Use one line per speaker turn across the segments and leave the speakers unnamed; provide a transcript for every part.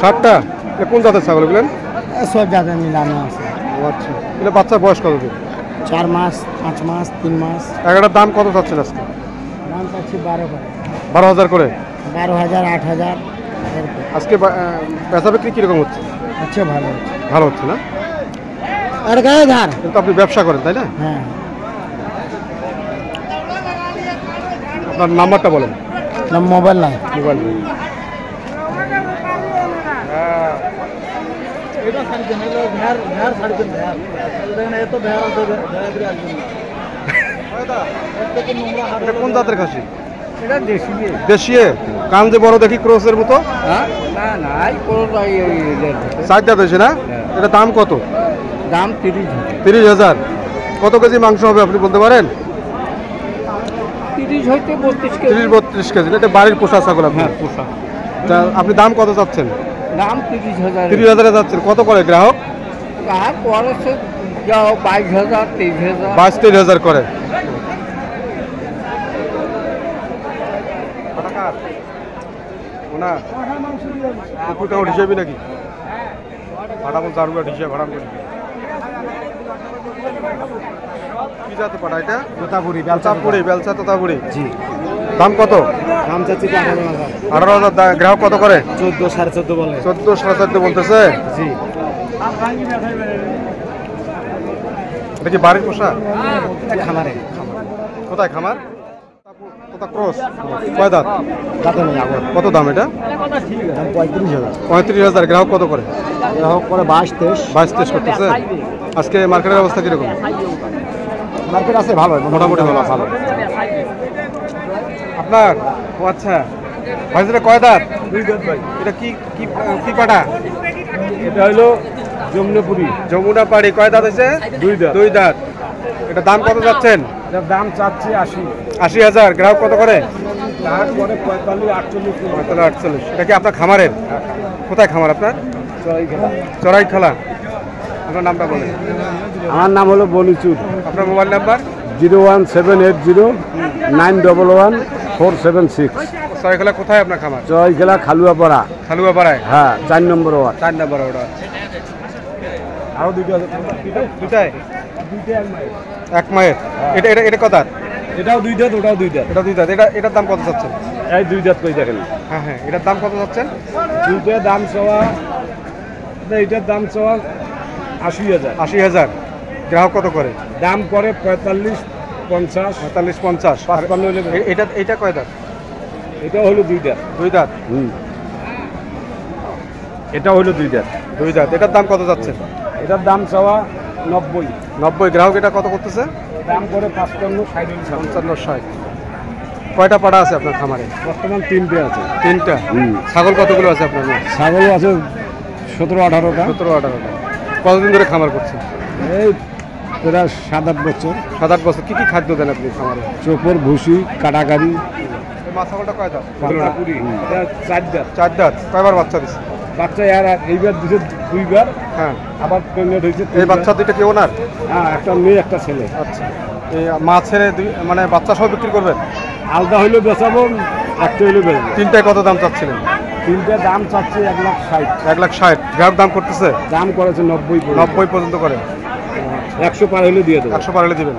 ষাটটা কোন জাতের ছাগল এগুলেন?
সব জাতের মিলানো আছে।
আচ্ছা, এগুলো বাচ্চা বয়স কত দিন?
4 মাস, 5 মাস, 3 মাস।
এগারোটার দাম কত চাচ্ছেন আজকে?
দাম পাচ্ছি 12 করে,
12,000 করে।
12,000, 8,000 এরকম।
আজকে বেচা বিক্রি কিরকম হচ্ছে?
হচ্ছে, ভালো হচ্ছে।
ভালো হচ্ছে না?
আর গায়ে ধার।
কিন্তু আপনি ব্যবসা করেন তাই না?
হ্যাঁ।
আপনার নাম্বারটা বলেন।
মোবাইল নাই।
মোবাইল নেই। এটা কোন জাতের খাসি? দেশিয়ে কান যে বড় দেখি ক্রসের মতো। চারটা দেশে না? এটা দাম কত?
দাম
30,000। কত কেজি মাংস হবে আপনি বলতে পারেন?
30 হইতে 32 কেজি।
30-32 কেজি। এটা বাড়ির পোষা ছাগল আপনার?
হ্যাঁ, পোষা।
আপনি দাম কত চাচ্ছেন?
দাম 30,000।
30,000 যাচ্ছেন। কত করে গ্রাহক?
আর পড়ছে যাও 22,000, 23,000।
22-23,000 করে। না কুকুরটা হিসেবে নাকি ভাড়া বলতে আরো হিসেবে ভাড়া করে কি জাতে পাঠা এটা?
তোতাপুরি,
তোতাপুরি, বেলচা তোতাপুরি।
জি।
দাম কত?
দাম চাচ্ছি 18,000।
18,000। গ্রাহক কত করে?
14, 14.5 বলে।
14, 14.5 বলতেছে।
জি।
এটা কি বাড়ির পোষা?
খামারে।
কোথায় খামার? তোতা ক্রস। কয় দাঁত?
দাঁতে নেই আগর।
কত দাম এটা?
দাম 35,000।
35,000। গ্রাহক কত করে?
গ্রাহক করে 22, 23।
22-23 করতেছে। আজকে মার্কেটের অবস্থা কিরকম?
মার্কেট আছে ভালো,
মোটামুটি ভালো। ভালো। আপনার? ও আচ্ছা ভাই, যেটা কয় দাঁত?
2 দাঁত ভাই।
এটা কি কি কি পাটা?
এটা হলো যমুনাপুরি।
যমুনা পাড়ি। কয় দাঁত আছে?
2 দাঁত।
2 দাঁত। এটা দাম কত যাচ্ছেন?
এটার দাম চাচ্ছি 80।
80,000। গ্রাহক কত করে?
তারপরে 45, 48।
48। এটা কি আপনার খামারের? কোথায় খামার আপনার? চড়াই খেলা। আপনার নামটা বলেন।
আমার নাম হলো বনিচুর।
আপনার মোবাইল নাম্বার?
01780 911 476।
চড়াই খেলা কোথায় আপনার খামার?
জয়গেলা খালুয়াপাড়া।
খালুয়াপাড়ায়?
হ্যাঁ, 4 নম্বর ওয়ার্ড।
4 নাম্বার ওটা।
আরো 2টা আছে।
দুটায়?
2টা এক মাইল।
1 মায়ের। এটা এটা এটা কত দাঁত?
এটাও 2 দাঁত, ওটাও 2 দাঁত।
এটা 2 দাঁত। এটার দাম কত যাচ্ছেন?
এই 2 দাঁত কই দেখেন।
হ্যাঁ হ্যাঁ, এটার দাম কত যাচ্ছেন?
2টা দাম চাওয়া, এইটার দাম চাওয়া 80,000।
80,000। গ্রাহক কত করে?
দাম করে 45, 50,
45-50।
55 হলে।
এটা কয় দাঁত?
এটা হলো 2 দাঁত।
2 দাঁত।
এটা হলো 2 দাঁত।
2 দাঁত। এটার দাম কত যাচ্ছে?
এটার দাম চাওয়া 90।
90। গ্রাহক এটা কত করতেছে?
দাম করে 55, 60।
55-60। কয়টা পাড়া আছে আপনার খামারে?
বর্তমান 3টে আছে।
3টা। ছাগল কতগুলো আছে আপনার?
ছাগল আছে 17-18টা।
17-18টা। কতদিন ধরে খামার করছেন?
এই প্রায় 7-8 বছর।
7-8 বছর। কি কি খাদ্য দেন আপনি খামারে?
চোপর, ভুসি, কাটাকারি।
এই মা ছাগলটা কয় দাঁত?
4 দাঁত।
4 দাঁত। কয়বার বাচ্চা দিচ্ছে?
বাচ্চা এইবার দিছে 2 বার।
হ্যাঁ।
আবার প্রেগনেন্ট হয়েছে।
এই বাচ্চা দুইটা কি ওনার?
হ্যাঁ, একটা মেয়ে, একটা ছেলে।
আচ্ছা। এই মা ছেড়ে মানে বাচ্চা সব বিক্রি করবেন?
আলাদা হইলে বেচাবো, একটা হইলে বেচবো।
3টায় কত দাম চাচ্ছিলেন?
3টে দাম চাচ্ছে 1,60,000।
1,60,000। গ্রাহক দাম করতেছে?
দাম করেছে 90।
90 পর্যন্ত করে।
100 পার হইলে দিয়ে দেবো।
100 পার হলে দিবেন।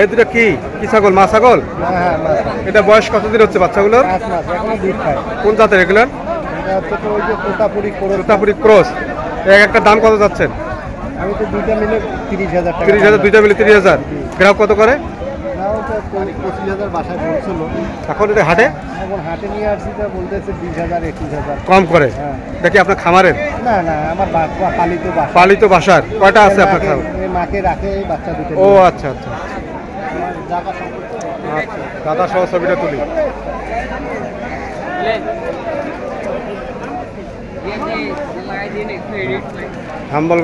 এই দুটো কি কি ছাগল? মা ছাগল?
হ্যাঁ,
এটা বয়স কতদিন হচ্ছে বাচ্চাগুলোর?
5 মাস। এখনো দুধ খায়।
কোন জাতের এগুলোর?
এটা হচ্ছে তো ওই যে তোতাপুরি করে।
তোতাপুরি ক্রস। একটা দাম কত যাচ্ছেন?
আমি তো 2টা মিলে 30,000 টাকা।
30,000। 2টা মিলে 30,000। গ্রাহক কত করে?
নাও তো 25,000 বাসায় বলছিল।
এখন এটা হাটে?
এখন হাটে নিয়ে আসছি, তা বলতেছে 20,000, 21,000
কম করে।
হ্যাঁ।
এটা কি আপনার খামারের?
না না, আমার পালিত বাসা।
পালিত বাসার? কয়টা আছে আপনার খামার?
মাকে রাখে, এই বাচ্চা দুটো।
ও আচ্ছা আচ্ছা। আচ্ছা, দাদা সহ ছবিটা তুলি। হাম্বল